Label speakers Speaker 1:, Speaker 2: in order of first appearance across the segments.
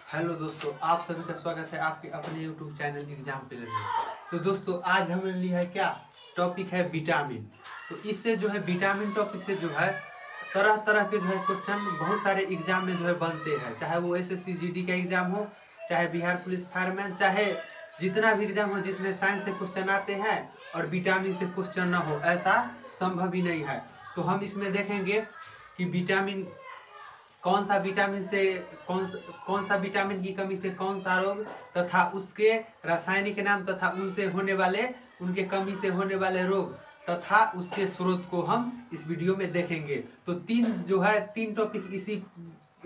Speaker 1: Hello दोस्तों, आप सभी का स्वागत है आपके अपने यूट्यूब चैनल एग्जाम प्लानर में। तो दोस्तों आज हमने लिया है क्या टॉपिक है विटामिन। तो इससे जो है विटामिन टॉपिक से जो है तरह तरह के जो है क्वेश्चन बहुत सारे एग्जाम में जो है बनते हैं, चाहे वो एसएससी जीडी का एग्जाम हो, चाहे बिहार पुलिस फायरमैन, चाहे जितना भी एग्जाम हो जिसमें साइंस से क्वेश्चन आते हैं और विटामिन से क्वेश्चन ना हो, ऐसा संभव ही नहीं है। तो हम इसमें देखेंगे कि विटामिन कौन सा विटामिन से कौन सा विटामिन की कमी से कौन सा रोग तथा उसके रासायनिक नाम तथा उनके कमी से होने वाले रोग तथा उसके स्रोत को हम इस वीडियो में देखेंगे। तो तीन टॉपिक इसी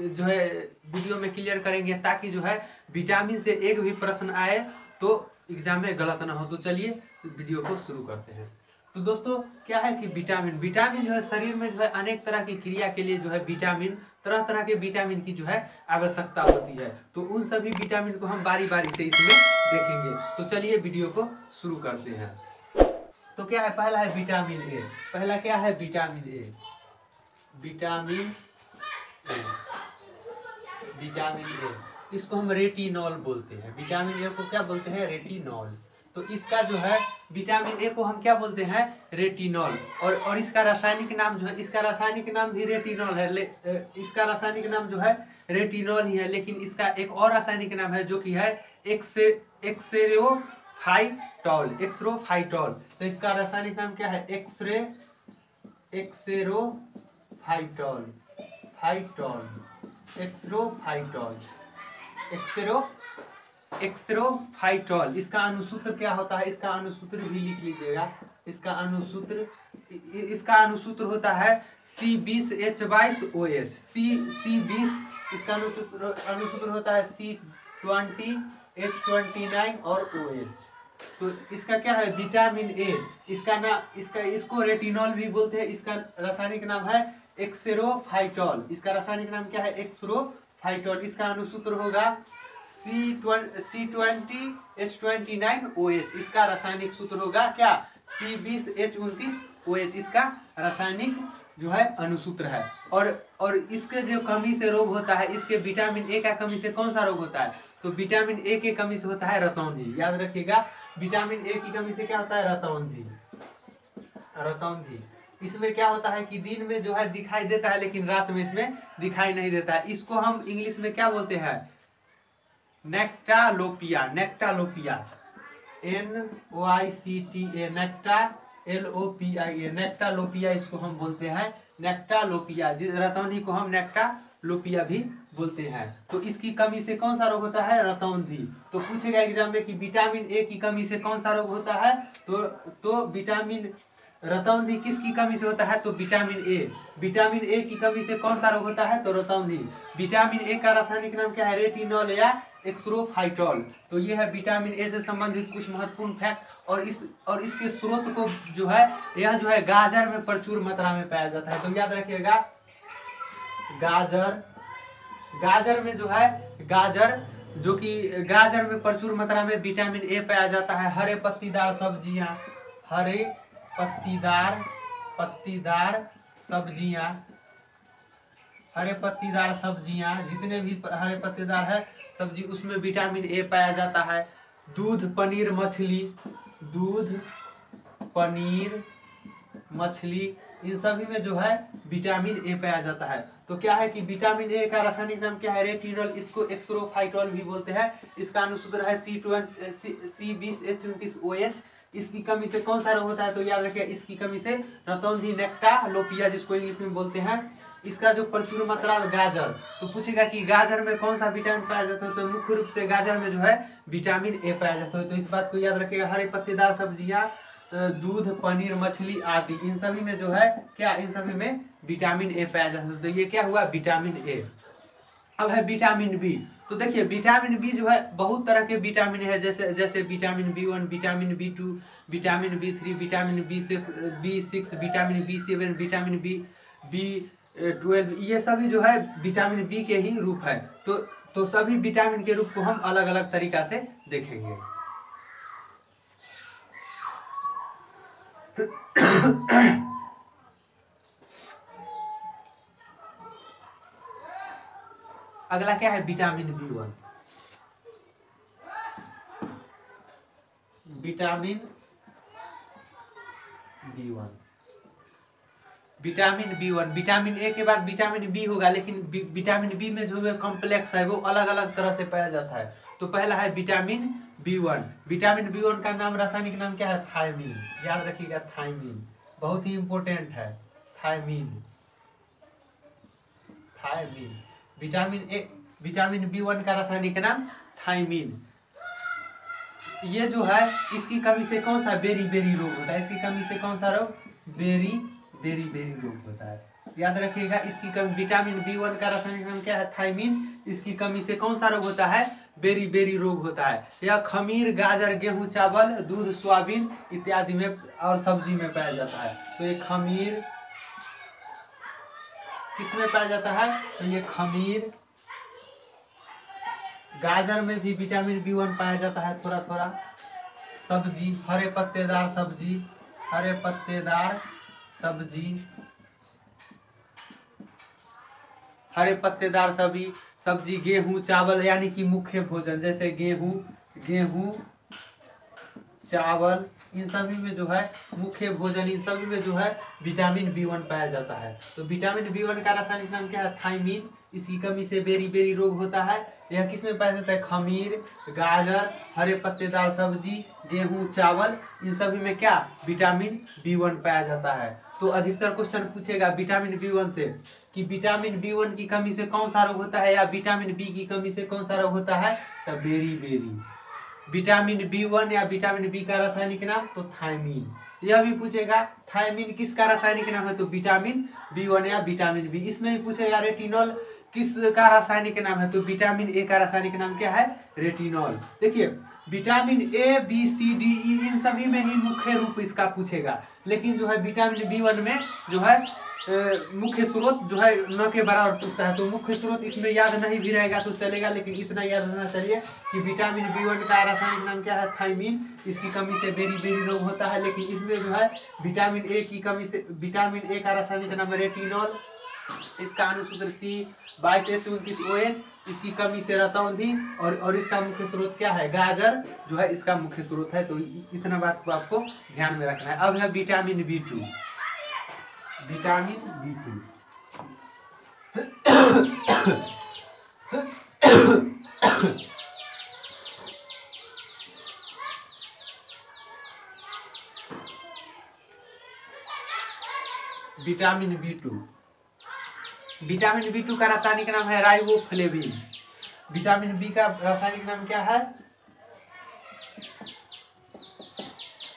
Speaker 1: जो है वीडियो में क्लियर करेंगे ताकि जो है विटामिन से एक भी प्रश्न आए तो एग्जाम में गलत ना हो। तो चलिए वीडियो को शुरू करते हैं। तो दोस्तों क्या है कि विटामिन जो है शरीर में जो है अनेक तरह की क्रिया के लिए जो है विटामिन तरह तरह के विटामिन की जो है आवश्यकता होती है। तो उन सभी विटामिन को हम बारी बारी से इसमें देखेंगे। तो चलिए वीडियो को शुरू करते हैं। तो क्या है, पहला है विटामिन ए। पहला क्या है विटामिन ए। विटामिन ए इसको हम रेटिनॉल बोलते हैं। विटामिन ए को क्या बोलते हैं, रेटिनॉल। तो इसका जो है विटामिन ए को हम क्या बोलते हैं, रेटिनॉल। और इसका रासायनिक नाम जो है, इसका रासायनिक नाम भी रेटिनॉल है। इसका रासायनिक नाम जो है रेटिनॉल ही है, लेकिन इसका एक और रासायनिक नाम है जो कि है एक्सेरोफाइटॉल। तो इसका रासायनिक नाम क्या है, एक्सेरोफाइटॉल। इसका अनुसूत्र क्या होता है, इसका अनुसूत्र भी लिख लीजिएगा। इसका अनुसूत्र होता है C20H22OH। C20 इसका अनुसूत्र होता है C20H29 और OH। तो इसका क्या है विटामिन ए, इसको रेटिनॉल भी बोलते हैं। इसका रासायनिक नाम है एक्सेरोफाइटॉल। इसका रासायनिक नाम क्या है, एक्सेरोफाइटॉल। इसका अनुसूत्र होगा C20H29OH। इसका रासायनिक सूत्र होगा क्या, C20H29OH। इसका रासायनिक जो है अनुसूत्र है। और इसके जो कमी से रोग होता है, इसके विटामिन ए का कमी से कौन सा रोग होता है, तो विटामिन ए के कमी से होता है रतौंधी। याद रखिएगा, विटामिन ए की कमी से क्या होता है, रतौंधी। इसमें क्या होता है कि दिन में जो है दिखाई देता है, लेकिन रात में इसमें दिखाई नहीं देता है। इसको हम इंग्लिश में क्या बोलते हैं, नेक्टालोपिया। NOICTA नेक्टालोपिया इसको हम बोलते हैं, नेक्टालोपिया। रतौंधी को हम नेक्टालोपिया भी बोलते हैं। तो इसकी कमी से कौन सा रोग होता है, रतौंधी। तो पूछेगा एग्जाम में कि विटामिन ए की कमी से कौन सा रोग होता है, तो विटामिन रतौंधी किसकी कमी से होता है, तो विटामिन ए की कमी से कौन सा रोग होता है, तो रतौंधी। विटामिन ए का रासायनिक नाम क्या है, रेटिनॉल या एक्सेरोफाइटॉल। तो ये है विटामिन ए से संबंधित कुछ महत्वपूर्ण फैक्ट। और इसके स्रोत को जो है यह जो है गाजर में प्रचुर मात्रा में पाया जाता है। तो याद रखिएगा, गाजर में जो है जो कि गाजर में प्रचुर मात्रा में विटामिन ए पाया जाता है। हरे पत्तीदार सब्जियां जितने भी हरे पत्तीदार है सब्जी, उसमें विटामिन ए पाया जाता है। दूध, पनीर, मछली, इन सभी में जो है विटामिन ए पाया जाता है। तो क्या है कि विटामिन ए का रासायनिक नाम क्या है, रेटिनॉल। इसको एक्सेरोफाइटॉल भी बोलते हैं। इसका अनुसूत्र है C20H29OH। इसकी कमी से कौन सा रोग होता है, तो याद रखिए इसकी कमी से रतौंधी, नेक्टालोपिया जिसको इंग्लिश में बोलते हैं। इसका जो प्रचुर मात्रा में गाजर, तो पूछेगा कि गाजर में कौन सा विटामिन पाया जाता है, तो मुख्य रूप से गाजर में जो है विटामिन ए पाया जाता है। तो इस बात को याद रखिएगा, हरे पत्तेदार सब्जियां, दूध, पनीर, मछली आदि, इन सभी में जो है क्या, इन सभी में विटामिन ए पाया जाता है। तो ये क्या हुआ, विटामिन ए। अब है विटामिन बी। तो देखिए विटामिन बी जो है बहुत तरह के विटामिन है, जैसे vitamin B1, vitamin B2, vitamin B3, vitamin B6, vitamin B7, vitamin B12। ये सभी जो है विटामिन बी के ही रूप है। तो सभी विटामिन के रूप को हम अलग अलग तरीका से देखेंगे। अगला क्या है, vitamin B1। Vitamin B1। Vitamin B1, vitamin A के बाद विटामिन बी होगा, लेकिन विटामिन बी में जो कॉम्प्लेक्स है वो अलग अलग तरह से पाया जाता है। तो पहला है विटामिन B1। विटामिन B1 का नाम, रासायनिक नाम क्या है? थायमीन। याद रखिएगा, थायमीन बहुत ही इंपॉर्टेंट है। Thiamine, thiamine. विटामिन B1 का रासायनिक नाम थायमीन। ये जो है, इसकी कमी से कौन सा बेरी बेरी रोग होता है? इसकी कमी से कौन सा रोग? बेरी बेरी बेरी रोग होता है। याद रखिएगा, इसकी कमी, विटामिन B1 का रासायनिक नाम क्या है? थायमीन। इसकी कमी से कौन सा रोग होता है? बेरी बेरी रोग होता है। यह खमीर, गाजर, गेहूं, चावल, दूध, सोयाबीन इत्यादि में और सब्जी में पाया जाता है। तो ये खमीर किसमें पाया जाता है? तो ये खमीर, गाजर में भी विटामिन B1 पाया जाता है थोड़ा थोड़ा। सब्जी, हरे पत्तेदार सब्जी, हरे पत्तेदार सब्जी, हरे पत्तेदार सब्जी, गेहूं, चावल, यानी कि मुख्य भोजन, जैसे गेहूं, चावल, इन सभी में जो है मुख्य भोजन, इन सभी में जो है विटामिन B1 पाया जाता है। तो विटामिन B1 का रासायनिक नाम क्या है? थायमीन। इसकी कमी से बेरी बेरी रोग होता है। यह किसमें पाया जाता है? खमीर, गाजर, हरे पत्तेदार सब्जी, गेहूं, चावल, इन सभी में क्या? विटामिन B1 पाया जाता है। तो अधिकतर क्वेश्चन पूछेगा विटामिन B1 से कि विटामिन B1 की कमी से कौन सा रोग होता है, या विटामिन B की कमी से कौन सा रोग होता है? तो बेरी बेरी। विटामिन B1 या विटामिन बी का रासायनिक नाम? तो थायमीन। यह भी पूछेगा थायमीन किसका रासायनिक नाम है? तो विटामिन B1 या विटामिन बी। इसमें भी पूछेगा रेटिनॉल किसका रासायनिक नाम है? तो विटामिन ए का रासायनिक नाम क्या है? रेटिनॉल। देखिए, vitamin A, B, C, D, E, इन सभी में ही मुख्य रूप इसका पूछेगा, लेकिन जो है विटामिन B1 में जो है मुख्य स्रोत जो है न के बराबर पूछता है। तो मुख्य स्रोत इसमें याद नहीं भी रहेगा तो चलेगा, लेकिन इतना याद रहना चाहिए कि विटामिन B1 का रासायनिक नाम क्या है? थायमीन। इसकी कमी से बेरी बेरी रोग होता है, लेकिन इसमें जो है विटामिन ए की कमी से, विटामिन ए का रासायनिक नाम है रेटिनॉल। इसका अनुसूत्र C22H29OH। इसकी कमी से रतौंधी, और इसका मुख्य स्रोत क्या है? गाजर जो है इसका मुख्य स्रोत है। तो इतना बात को आपको ध्यान में रखना है। अब है vitamin B2। Vitamin B2, vitamin B2, vitamin B2 का रासायनिक नाम है राइबोफ्लेविन। विटामिन बी का रासायनिक नाम क्या है?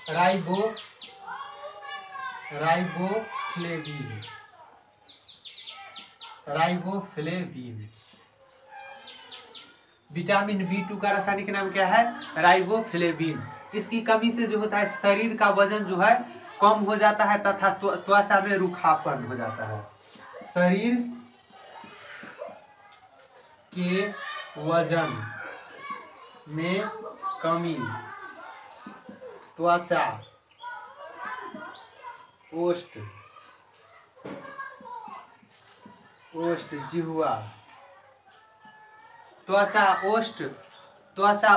Speaker 1: Riboflavin, riboflavin. विटामिन B2 का रासायनिक नाम क्या है? राइबोफ्लेविन। इसकी कमी से जो होता है शरीर का वजन जो है कम हो जाता है तथा त्वचा में रूखापन हो जाता है। शरीर के वजन में कमी, त्वचा, ओष्ठ, जिह्वा, त्वचा,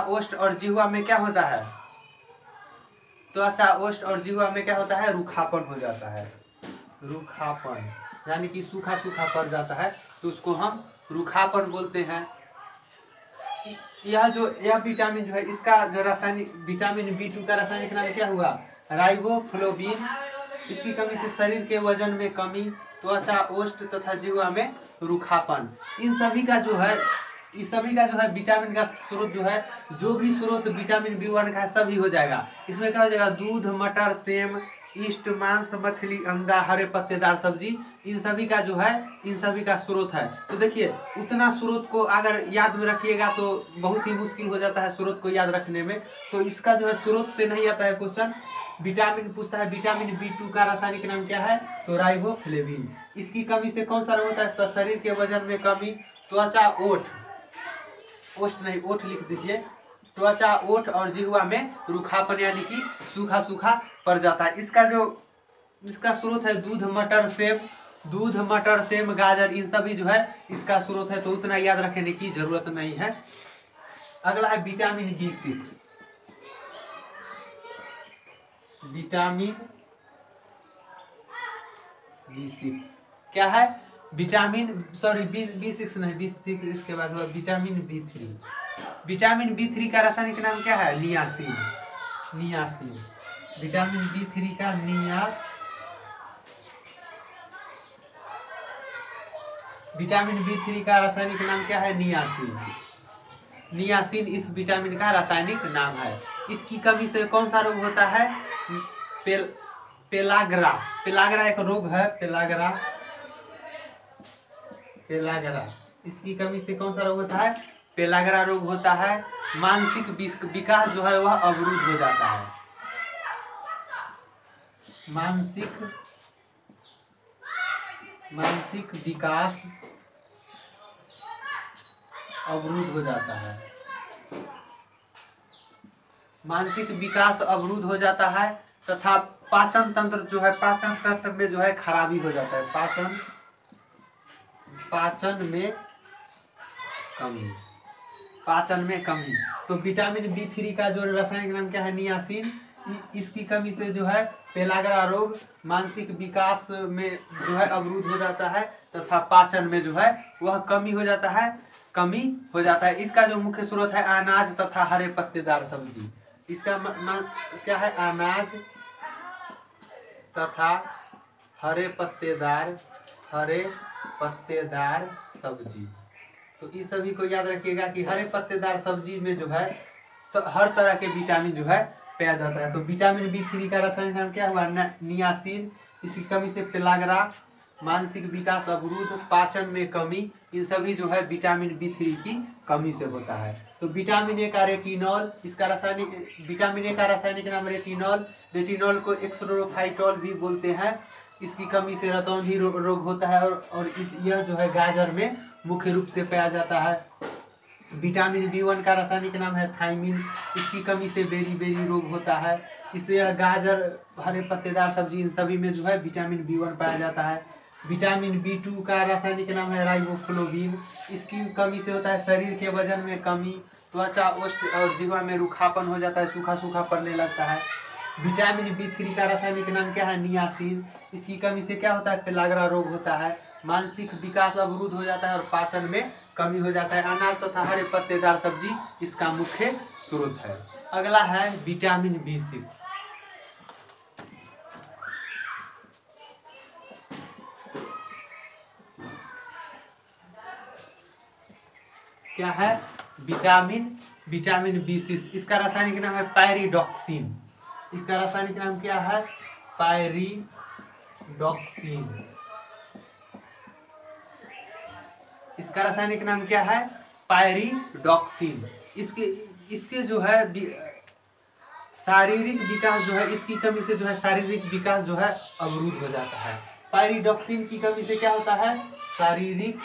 Speaker 1: ओष्ठ और जिह्वा में क्या होता है? त्वचा, ओष्ठ और जिह्वा में क्या होता है? रूखापन हो जाता है। रूखापन यानी कि सूखा सूखा पड़ जाता है, तो उसको हम रूखापन बोलते हैं। यह विटामिन जो है, इसका जो रासायनिक, विटामिन B2 का रासायनिक नाम क्या हुआ? राइबोफ्लेविन। इसकी कमी से शरीर के वजन में कमी, त्वचा, ओष्ठ तथा जिह्वा में रूखापन। इन सभी का जो है विटामिन का स्रोत जो है, जो भी स्रोत विटामिन B1 का है सभी हो जाएगा। इसमें क्या हो जाएगा? दूध, मटर, सेम, ईस्ट, मांस, मछली, अंडा, हरे पत्तेदार सब्जी, इन सभी का जो है, इन सभी का स्रोत है। तो देखिए, उतना स्रोत को अगर याद में रखिएगा तो बहुत ही मुश्किल हो जाता है स्रोत को याद रखने में। तो इसका जो है स्रोत से नहीं आता है क्वेश्चन। विटामिन पूछता है विटामिन B2 का रासायनिक नाम क्या है? तो राइबोफ्लेविन। इसकी कमी से कौन सा रोग होता है? तो शरीर के वजन में कमी, त्वचा, ओठ लिख दीजिए। त्वचा, ओठ और जिह्वा में रूखापन यानी कि सूखा सूखा पड़ जाता है। इसका स्रोत है दूध, मटर, सेम, गाजर, इन सभी जो है इसका स्रोत है। तो उतना याद रखने की जरूरत नहीं है। अगला है विटामिन B6। विटामिन B6 क्या है? विटामिन B6 नहीं, B6 इसके बाद हुआ विटामिन B3। विटामिन B3 का रासायनिक नाम क्या है? नियासिन। नियासिन, विटामिन B3 का विटामिन B3 का रासायनिक नाम क्या है? नियासिन। नियासिन इस विटामिन का रासायनिक नाम है। इसकी कमी से कौन सा रोग होता है? पेलाग्रा। पेलाग्रा एक रोग है, पेलाग्रा। पेलाग्रा, इसकी कमी से कौन सा रोग होता है? पेलाग्रा रोग होता है। मानसिक विकास जो है वह अवरुद्ध हो जाता है। मानसिक विकास अवरुद्ध हो जाता है। मानसिक विकास अवरुद्ध हो जाता है तथा पाचन तंत्र जो है, पाचन तंत्र में जो है खराबी हो जाता है। पाचन में कमी। पाचन में कमी। तो विटामिन B3 का जो रासायनिक नाम क्या है? नियासिन। इसकी कमी से जो है पेलाग्रा रोग मानसिक विकास में जो है अवरुद्ध हो जाता है तथा पाचन में जो है वह कमी हो जाता है। इसका जो मुख्य स्रोत है अनाज तथा हरे पत्तेदार सब्जी। इसका क्या है? अनाज तथा हरे पत्तेदार सब्जी। तो इस सभी को याद रखिएगा कि हरे पत्तेदार सब्जी में जो है हर तरह के विटामिन जो है पाया जाता है। तो विटामिन B3 का रासायनिक नाम क्या हुआ? नियासिन। इसकी कमी से पेलाग्रा, मानसिक विकास अवरुद्ध, पाचन में कमी, इन सभी जो है विटामिन B3 की कमी से होता है। तो विटामिन ए का रेटिनॉल, इसका विटामिन ए का रासायनिक नाम रेटिनॉल। रेटिनॉल को एक्सोरोफाइटॉल भी बोलते हैं। इसकी कमी से रतौंधी रोग होता है और यह जो है गाजर में मुख्य रूप से पाया जाता है। विटामिन B1 का रासायनिक नाम है थायमिन। इसकी कमी से बेरी रोग होता है। इससे गाजर, हरे पत्तेदार सब्जी, इन सभी में जो है विटामिन B1 पाया जाता है। विटामिन B2 का रासायनिक नाम है राइबोफ्लोविन। इसकी कमी से होता है शरीर के वजन में कमी, त्वचा, ओष्ठ और जीवा में रूखापन हो जाता है, सूखा पड़ने लगता है। विटामिन B3 का रासायनिक नाम क्या है? नियासिन। इसकी कमी से क्या होता है? पेलाग्रा रोग होता है, मानसिक विकास अवरुद्ध हो जाता है और पाचन में कमी हो जाता है। अनाज तथा हरे पत्तेदार सब्जी इसका मुख्य स्रोत है। अगला है विटामिन B6। क्या है? Vitamin B6। इसका रासायनिक नाम है पायरिडॉक्सिन। इसका रासायनिक नाम क्या है? पायरिडॉक्सिन। इसका रासायनिक नाम क्या है? पायरिडॉक्सिन। इसके जो है शारीरिक विकास जो है, इसकी कमी से जो है शारीरिक विकास जो है अवरुद्ध हो जाता है। पायरिडॉक्सिन की कमी से क्या होता है? शारीरिक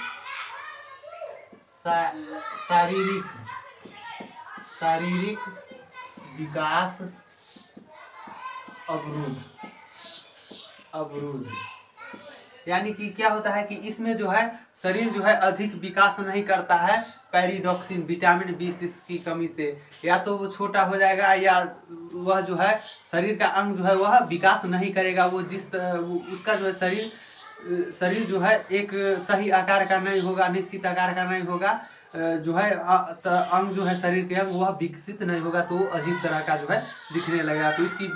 Speaker 1: विकास अवरुद्ध। यानी कि क्या होता है कि इसमें जो है शरीर जो है अधिक विकास नहीं करता है। पैरिडॉक्सिन विटामिन B6 की कमी से या तो वो छोटा हो जाएगा या वह जो है शरीर का अंग जो है वह विकास नहीं करेगा। वो उसका जो है शरीर जो है एक सही आकार का नहीं होगा, निश्चित आकार का नहीं होगा। जो है अंग जो है शरीर के अंग वह विकसित नहीं होगा, तो अजीब तरह का जो है दिखने लगेगा। तो इसकी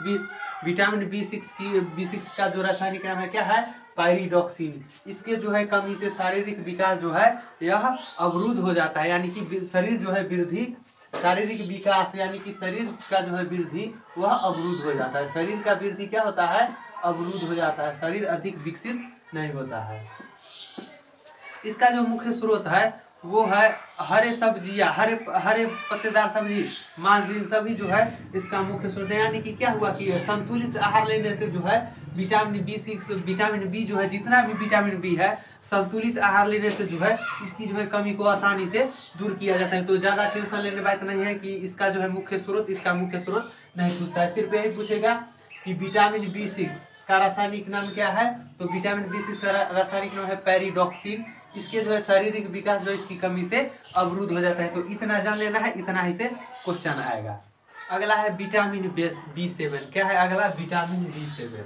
Speaker 1: विटामिन B6 का जो रासायनिक नाम है क्या है? पायरिडॉक्सिन। इसके जो है कमी से शारीरिक विकास जो है यह अवरुद्ध हो जाता है। यानी कि शरीर जो है वृद्धि, शारीरिक विकास यानी कि शरीर का जो है वृद्धि वह अवरुद्ध हो जाता है। शरीर का वृद्धि क्या होता है? अवरुद्ध हो जाता है, शरीर अधिक विकसित नहीं होता है। इसका जो मुख्य स्रोत है वो है हरे सब्जियां, हरे पत्तेदार सब्जी, मांस, सभी जो है इसका मुख्य स्रोत है। यानी कि क्या हुआ कि संतुलित आहार लेने से जो है विटामिन B6, विटामिन B जो है, जितना भी विटामिन B है, संतुलित आहार लेने से जो है इसकी जो है कमी को आसानी से दूर किया जाता है। तो ज़्यादा टेंशन लेने बात नहीं है कि इसका जो है मुख्य स्रोत, इसका मुख्य स्रोत नहीं पूछता है। सिर्फ यही पूछेगा कि विटामिन B6 का रासायनिक नाम क्या है। तो विटामिन B6 का रासायनिक नाम है पैरिडॉक्सिन। इसके जो है शारीरिक विकास जो इसकी कमी से अवरुद्ध हो जाता है। तो इतना जान लेना है, इतना ही से क्वेश्चन आएगा। अगला है विटामिन B7। क्या है अगला? Vitamin B7।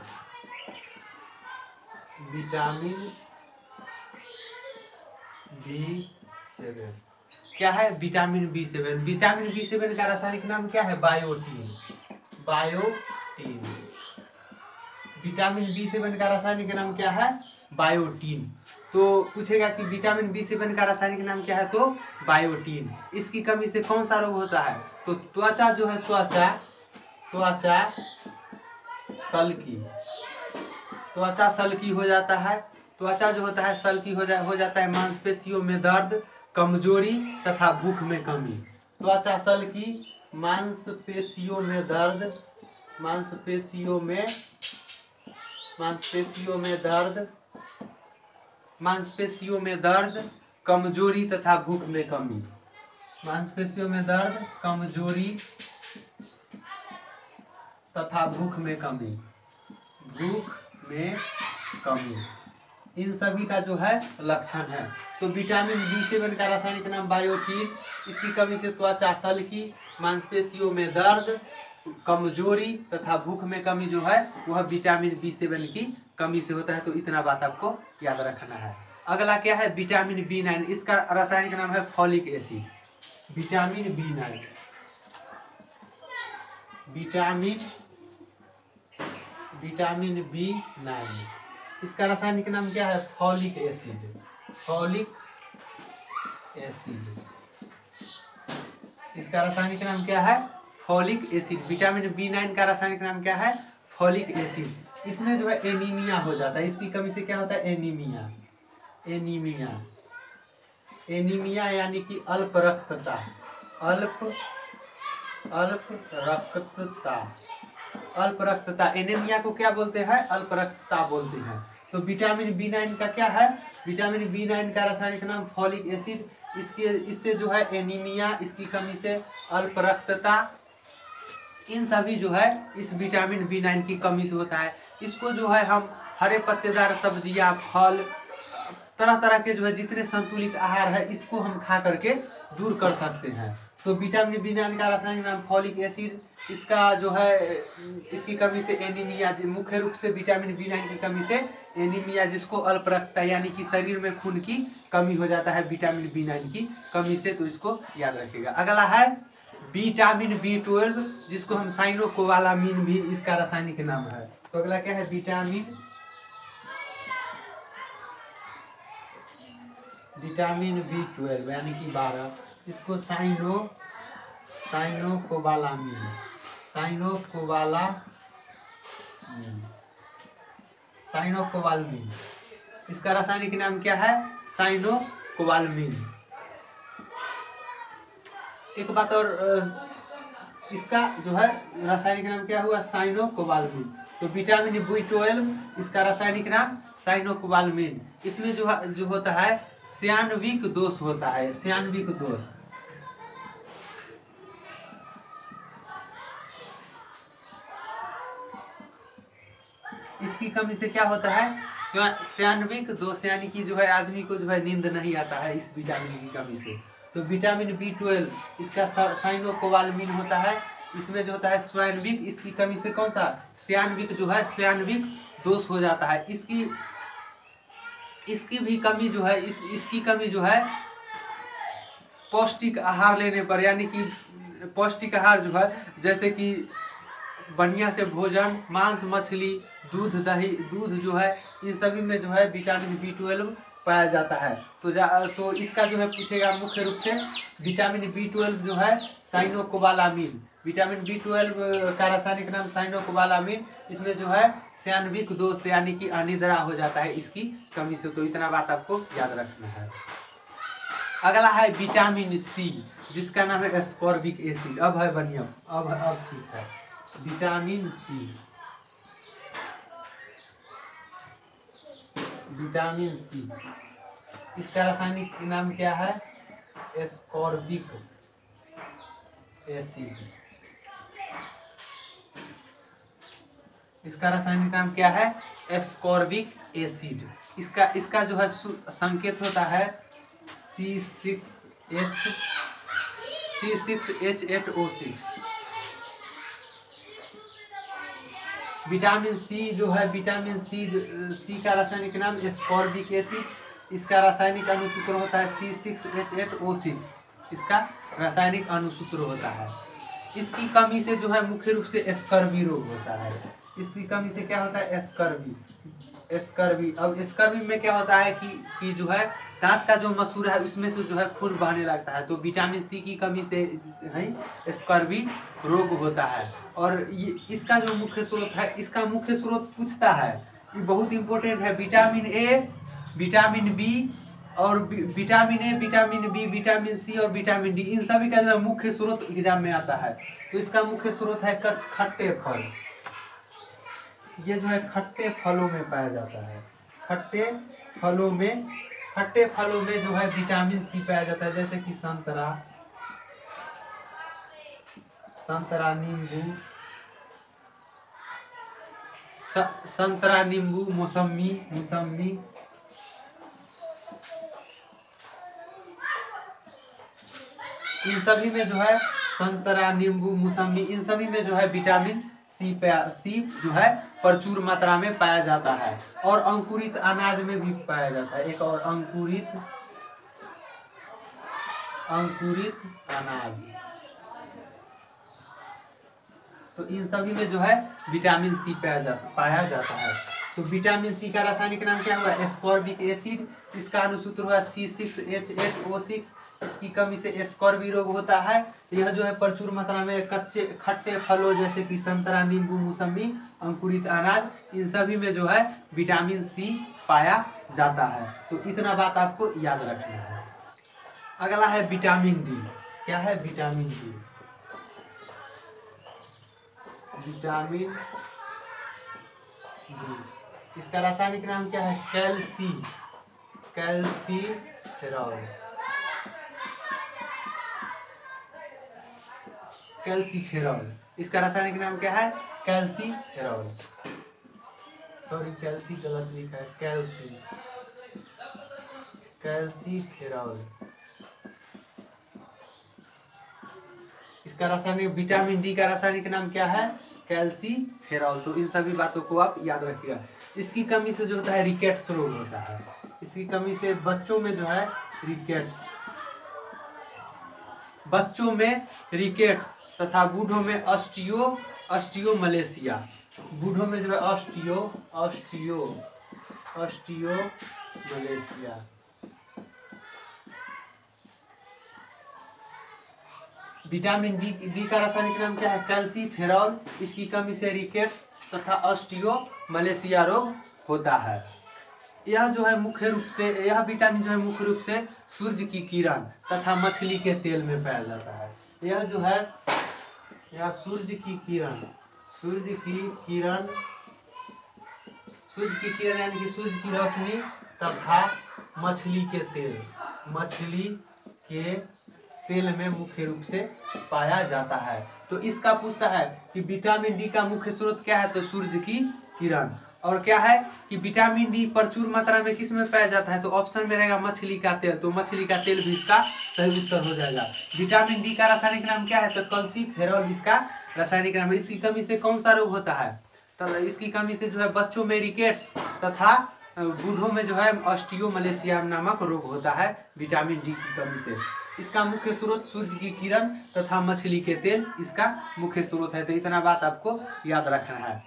Speaker 1: विटामिन B7 क्या है? Vitamin B7। विटामिन B7 का रासायनिक नाम क्या है? बायोटीन। बायोटीन। विटामिन B7 का रासायनिक नाम क्या है? बायोटीन। तो पूछेगा कि विटामिन B7 का रासायनिक नाम क्या है? तो बायोटीन। इसकी कमी से कौन सा रोग होता है? तो त्वचा जो है, त्वचा सल्की हो जाता है। त्वचा जो होता है सल्की हो जाता है। मांसपेशियों में दर्द, कमजोरी तथा भूख में कमी। त्वचा सल्की, मांसपेशियों में दर्द, मांसपेशियों में दर्द, कमजोरी तथा भूख में कमी। मांसपेशियों में दर्द, कमजोरी तथा भूख में कमी। इन सभी का जो है लक्षण है। तो विटामिन B7 का रासायनिक नाम बायोटीन। इसकी कमी से त्वचा सल्की, मांसपेशियों में दर्द, कमजोरी तथा भूख में कमी जो है वह विटामिन B7 की कमी से होता है। तो इतना बात आपको याद रखना है। अगला क्या है? Vitamin B9। इसका रासायनिक नाम है folic acid. Vitamin B9। Vitamin B9 इसका रासायनिक नाम क्या है? Folic acid. Folic acid. इसका रासायनिक नाम क्या है? Folic acid. विटामिन B9 का रासायनिक नाम क्या है? Folic acid. इसमें जो है एनीमिया हो जाता है। इसकी कमी से क्या होता है? एनीमिया। एनीमिया यानी कि अल्प रक्तता। अल्प रक्तता। एनीमिया को क्या बोलते हैं? अल्प रक्तता बोलते हैं। तो विटामिन B9 का क्या है? विटामिन B9 का रासायनिक नाम फॉलिक एसिड। इससे जो है एनीमिया, इसकी कमी से अल्प रक्तता, इन सभी जो है इस विटामिन B9 की कमी से होता है। इसको जो है हम हरे पत्तेदार सब्जियां, फल, तरह तरह के जो है जितने संतुलित आहार है इसको हम खा करके दूर कर सकते हैं। तो विटामिन B9 का रासायनिक नाम फॉलिक एसिड। इसका जो है इसकी कमी से एनीमिया, मुख्य रूप से विटामिन B9 की कमी से एनीमिया, जिसको अल्प रक्तता यानी कि शरीर में खून की कमी हो जाता है विटामिन B9 की कमी से। तो इसको याद रखिएगा। अगला है विटामिन B12, जिसको हम साइनोकोबालामिन भी इसका रासायनिक नाम है। तो अगला क्या है? विटामिन B12 यानी कि 12, इसको साइनोकोबालामिन। इसका रासायनिक नाम क्या है? साइनोकोबालामिन। एक बात और, इसका जो है रासायनिक नाम क्या हुआ? साइनोकोबालामिन। तो विटामिन B12 इसका रासायनिक नाम साइनोकोबालामिन। इसमें जो होता है श्यानविक दोष होता है। श्यानविक दोष। इसकी कमी से क्या होता है? श्यानविक दोष यानी कि जो है आदमी को जो है नींद नहीं आता है इस विटामिन की कमी से। तो विटामिन B12 इसका साइनोकोबालामिन होता है। इसमें जो होता है श्यानविक, इसकी कमी से कौन सा? श्यानविक जो है श्यानविक दोष हो जाता है। इसकी भी कमी जो है इसकी कमी जो है पौष्टिक आहार लेने पर, यानी कि पौष्टिक आहार जो है जैसे कि बढ़िया से भोजन, मांस, मछली, दूध, दही, दूध जो है इन सभी में जो है विटामिन B12 पाया जाता है। तो इसका जो है पूछेगा मुख्य रूप से विटामिन B12 जो है साइनोकोबालामिन। विटामिन B12 का रासायनिक नाम साइनोकोबालामिन। इसमें जो है श्यानविक दोष यानी कि अनिद्रा हो जाता है इसकी कमी से। तो इतना बात आपको याद रखना है। अगला है विटामिन C, जिसका नाम है एस्कॉर्बिक एसिड। अब है बढ़िया, अब ठीक है। विटामिन C, इसका रासायनिक नाम क्या है? Ascorbic acid. इसका रासायनिक नाम क्या है? Ascorbic acid. इसका जो है संकेत होता है C6H8O6। विटामिन सी जो है, विटामिन सी का रासायनिक नाम एस्कॉर्बिक एसिड, इसका रासायनिक अणुसूत्र होता है C6H8O6, इसका रासायनिक अणुसूत्र होता है। इसकी कमी से जो है मुख्य रूप से स्कर्वी रोग होता है। इसकी कमी से क्या होता है? स्कर्वी। अब स्कर्वी में क्या होता है कि जो है दांत का जो मसूड़ा है उसमें से जो है खून बहने लगता है। तो विटामिन सी की कमी से है स्कर्वी रोग होता है। और ये इसका जो मुख्य स्रोत है, इसका मुख्य स्रोत पूछता है, ये बहुत इंपॉर्टेंट है। विटामिन ए, विटामिन बी और vitamin A, vitamin B, vitamin C और विटामिन डी, इन सभी का जो है मुख्य स्रोत एग्जाम में आता है। तो इसका मुख्य स्रोत है खट्टे फल। ये जो है खट्टे फलों में पाया जाता है। खट्टे फलों में जो है विटामिन सी पाया जाता है, जैसे कि संतरा, नींबू, मौसमी, इन सभी में जो है संतरा, नींबू, मौसमी, इन सभी में जो है विटामिन सी जो है प्रचुर मात्रा में पाया जाता है। और अंकुरित अनाज में भी पाया जाता है। एक और अंकुरित अनाज, तो इन सभी में जो है विटामिन सी पाया जाता है। तो विटामिन सी का रासायनिक नाम क्या हुआ? एस्कॉर्बिक एसिड, इसका अणुसूत्र हुआ C6H8O6। इसकी कमी से स्कर्वी रोग होता है। यह जो है प्रचुर मात्रा में खट्टे फलों जैसे कि संतरा, नींबू, मौसमी, अंकुरित अनाज, इन सभी में जो है विटामिन सी पाया जाता है। तो इतना बात आपको याद रखना है। अगला है विटामिन डी। क्या है विटामिन डी? विटामिन डी, इसका रासायनिक नाम क्या है? कैल्सीफेरॉल। इसका रासायनिक नाम क्या है? कैल्सीफेरॉल। सॉरी, कैल्सी गलत लिखा है, कैल्सीफेरॉल। इसका रासायनिक, विटामिन डी का रासायनिक नाम क्या है? कैल्सीफेरॉल। तो इन सभी बातों को आप याद रखिएगा। इसकी कमी से जो होता है रिकेट्स रोग होता है। इसकी कमी से बच्चों में जो है रिकेट्स तथा बूढ़ों में ऑस्टियोमलेशिया। बूढ़ों में जो है ऑस्टियोमलेशिया। विटामिन डी का रासायनिक नाम क्या है? कैल्सीफेरॉल। इसकी कमी से रिकेट्स तथा ऑस्टियोमलेशिया रोग होता है। यह जो है मुख्य रूप से, यह विटामिन जो है मुख्य रूप से सूर्य की किरण तथा मछली के तेल में पाया जाता है। यह जो है सूर्य की किरण यानी कि सूर्य की रोशनी तथा मछली के तेल में मुख्य रूप से पाया जाता है। तो इसका पूछता है कि विटामिन डी का मुख्य स्रोत क्या है? तो सूर्य की किरण। और क्या है कि विटामिन डी प्रचुर मात्रा में किस में पाया जाता है? तो ऑप्शन में रहेगा मछली का तेल। तो मछली का तेल भी इसका सही उत्तर हो जाएगा। विटामिन डी का रासायनिक नाम क्या है? तो कैल्सीफेरॉल इसका रासायनिक नाम है। इसकी कमी से कौन सा रोग होता है? तो इसकी कमी से जो है बच्चों में रिकेट्स तथा बूढ़ों में जो है ऑस्टियोमलेशिया नामक रोग होता है विटामिन डी की कमी से। इसका मुख्य स्रोत सूर्य की किरण तथा मछली के तेल इसका मुख्य स्रोत है। तो इतना बात आपको याद रखना है।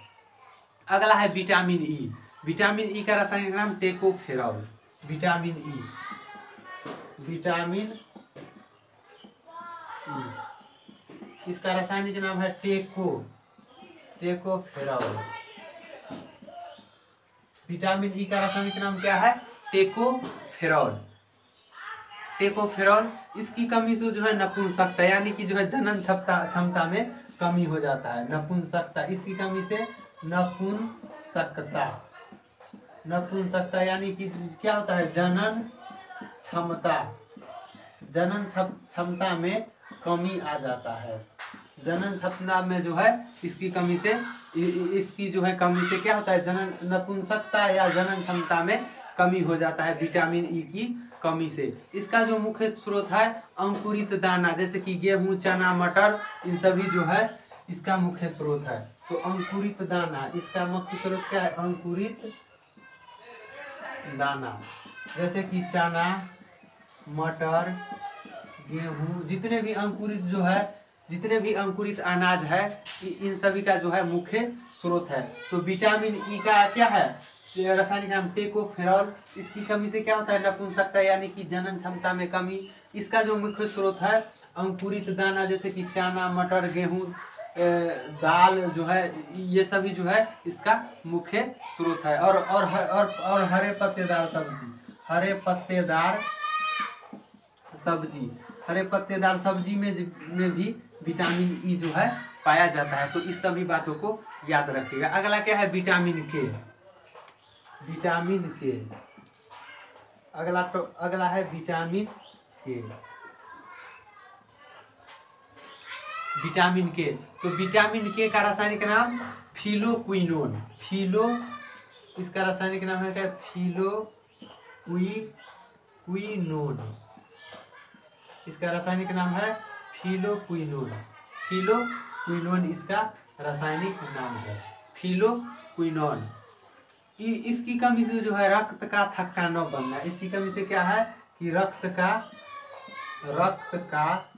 Speaker 1: अगला है विटामिन ई। विटामिन ई का रासायनिक नाम टेकोफेरॉल। विटामिन ई, इसका रासायनिक नाम है टेकोफेरॉल। विटामिन ई का रासायनिक नाम क्या है? टेकोफेरॉल। इसकी कमी से जो है नपुंसकता यानी कि जो है जनन क्षमता में कमी हो जाता है। नपुंसकता, इसकी कमी से नपुंसकता यानी कि क्या होता है? जनन क्षमता में कमी आ जाता है। जनन क्षमता में जो है इसकी कमी से क्या होता है? नपुंसकता या जनन क्षमता में कमी हो जाता है विटामिन ई की कमी से। इसका जो मुख्य स्रोत है अंकुरित दाना जैसे कि गेहूं, चना, मटर, इन सभी जो है इसका मुख्य स्रोत है। तो अंकुरित दाना, इसका मुख्य स्रोत क्या है? अंकुरित दाना। जैसे कि चना, मटर, गेहूं, जितने भी अंकुरित जो है, जितने भी अंकुरित अनाज है, इन सभी का जो है मुख्य स्रोत है। तो विटामिन ई का क्या है? रासायनिक नाम टेकोफेरॉल। इसकी कमी से क्या होता है? नपुंसकता यानी कि जनन क्षमता में कमी। इसका जो मुख्य स्रोत है अंकुरित दाना, जैसे कि चना, मटर, गेहूं, दाल जो है, ये सभी जो है इसका मुख्य स्रोत है। और हरे पत्तेदार सब्जी, हरे पत्तेदार सब्जी, हरे पत्तेदार सब्जी में भी विटामिन ई जो है पाया जाता है। तो इस सभी बातों को याद रखिएगा। अगला क्या है? विटामिन के। विटामिन के अगला है विटामिन के। विटामिन के, तो विटामिन के का रासायनिक नाम फिलोक्विनोन। इसका रासायनिक नाम है क्या? फिलोक्विनोन। इसका रासायनिक नाम है फिलोक्विनोन। फिलोक्विनोन इसका रासायनिक नाम है, फिलोक्विनोन। इसकी कमी से जो है रक्त का थक्का न बनना। इसकी कमी से क्या है कि रक्त का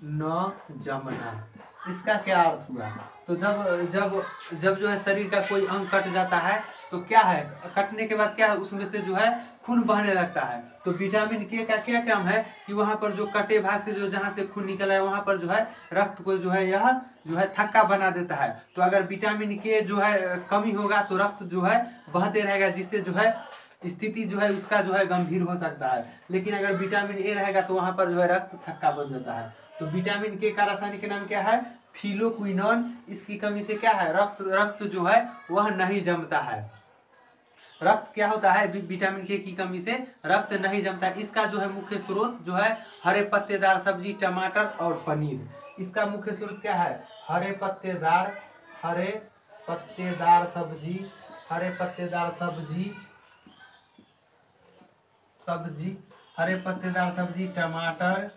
Speaker 1: न जमना। इसका क्या अर्थ हुआ? तो जब जो है शरीर का कोई अंग कट जाता है तो क्या है, कटने के बाद क्या है, उसमें से जो है खून बहने लगता है। तो विटामिन के का क्या काम है कि वहां पर जो कटे भाग से जो जहां से खून निकला है वहां पर जो है रक्त को जो है यह जो है थक्का बना देता है। तो अगर विटामिन के जो है कमी होगा तो रक्त जो है बहते रहेगा, जिससे जो है स्थिति जो है उसका जो है गंभीर हो सकता है। लेकिन अगर विटामिन ए रहेगा तो वहां पर जो है रक्त थक्का बन जाता है। तो विटामिन के का रासायनिक नाम क्या है? फिलोक्विनोन। इसकी कमी से क्या है, रक्त जो है वह नहीं जमता है। रक्त क्या होता है? विटामिन के की कमी से रक्त नहीं जमता है। इसका जो है मुख्य स्रोत जो है हरे पत्तेदार सब्जी, टमाटर और पनीर। इसका मुख्य स्रोत क्या है? हरे पत्तेदार सब्जी, हरे पत्तेदार सब्जी, टमाटर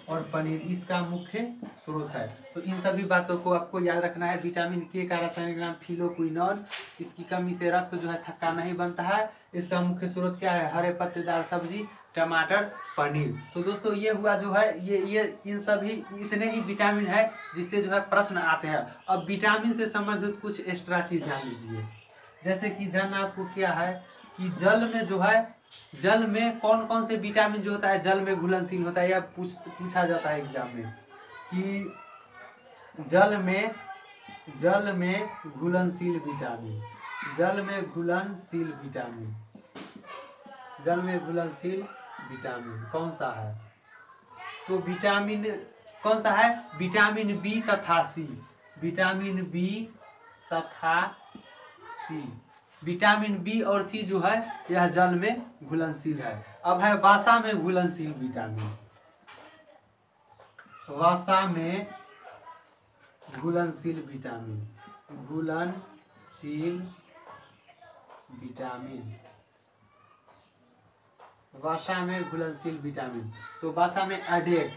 Speaker 1: और पनीर इसका मुख्य स्रोत है। तो इन सभी बातों को आपको याद रखना है। विटामिन के का रासायनिक नाम फिलोक्विनोन। इसकी कमी से रक्त जो है थक्का नहीं बनता है। इसका मुख्य स्रोत क्या है? हरे पत्तेदार सब्जी, टमाटर, पनीर। तो दोस्तों ये हुआ जो है ये इन सभी इतने ही विटामिन है जिससे जो है प्रश्न आते हैं। अब विटामिन से संबंधित कुछ एक्स्ट्रा चीज जान लीजिए। जैसे कि जानना आपको क्या है कि जल में कौन कौन से विटामिन जो होता है जल में घुलनशील होता है। यह पूछा जाता है एग्जाम में कि जल में घुलनशील विटामिन कौन सा है? तो विटामिन कौन सा है? विटामिन बी तथा सी। विटामिन बी तथा सी, विटामिन बी और सी जो है यह जल में घुलनशील है। अब है वसा में घुलनशील विटामिन। वसा में घुलनशील विटामिन, वसा में घुलनशील विटामिन। तो वसा में अडेक,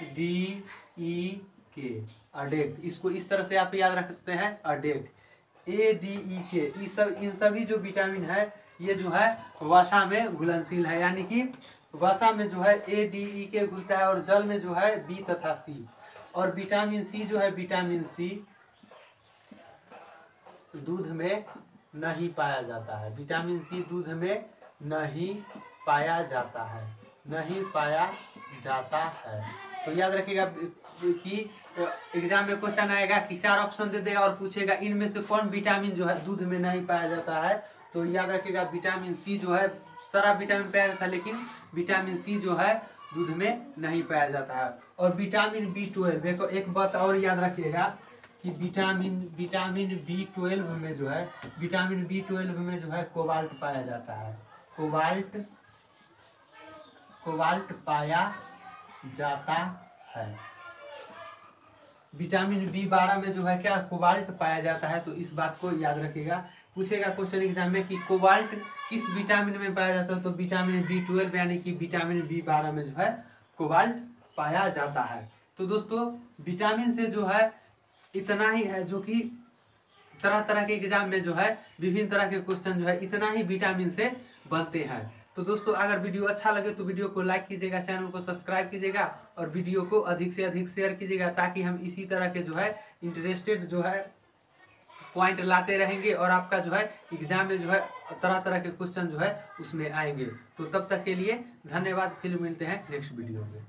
Speaker 1: ADEK, अडेक। इसको इस तरह से आप याद रख सकते हैं, अडेक, ADEK। इन सभी जो विटामिन है ये जो है वसा में घुलनशील है। यानी कि वसा में जो है ADEK घुलता है और जल में जो है बी तथा सी। और विटामिन सी जो है, विटामिन सी दूध में नहीं पाया जाता है। विटामिन सी दूध में नहीं पाया जाता है। तो याद रखिएगा कि एग्जाम में क्वेश्चन आएगा कि 4 ऑप्शन दे देगा और पूछेगा इनमें से कौन विटामिन जो है दूध में नहीं पाया जाता है। तो याद रखिएगा विटामिन सी जो है, सारा विटामिन पाया जाता है लेकिन विटामिन सी जो है दूध में नहीं पाया जाता है। और विटामिन B12, एक बात और याद रखिएगा कि विटामिन B12 में जो है, विटामिन B12 में जो है कोबाल्ट पाया जाता है। कोबाल्ट पाया जाता है। विटामिन B12 में जो है क्या, कोबाल्ट पाया जाता है। तो इस बात को याद रखिएगा। पूछेगा क्वेश्चन एग्जाम में कि कोबाल्ट किस विटामिन में पाया जाता है, तो विटामिन B12 यानी कि विटामिन B12 में जो है कोबाल्ट पाया जाता है। तो दोस्तों विटामिन से जो है इतना ही है, जो कि तरह तरह के एग्जाम में जो है विभिन्न तरह के क्वेश्चन जो है इतना ही विटामिन से बनते हैं। तो दोस्तों अगर वीडियो अच्छा लगे तो वीडियो को लाइक कीजिएगा, चैनल को सब्सक्राइब कीजिएगा और वीडियो को अधिक से अधिक शेयर कीजिएगा, ताकि हम इसी तरह के जो है इंटरेस्टेड जो है पॉइंट लाते रहेंगे और आपका जो है एग्जाम में जो है तरह तरह के क्वेश्चन जो है उसमें आएंगे। तो तब तक के लिए धन्यवाद, फिर मिलते हैं नेक्स्ट वीडियो में।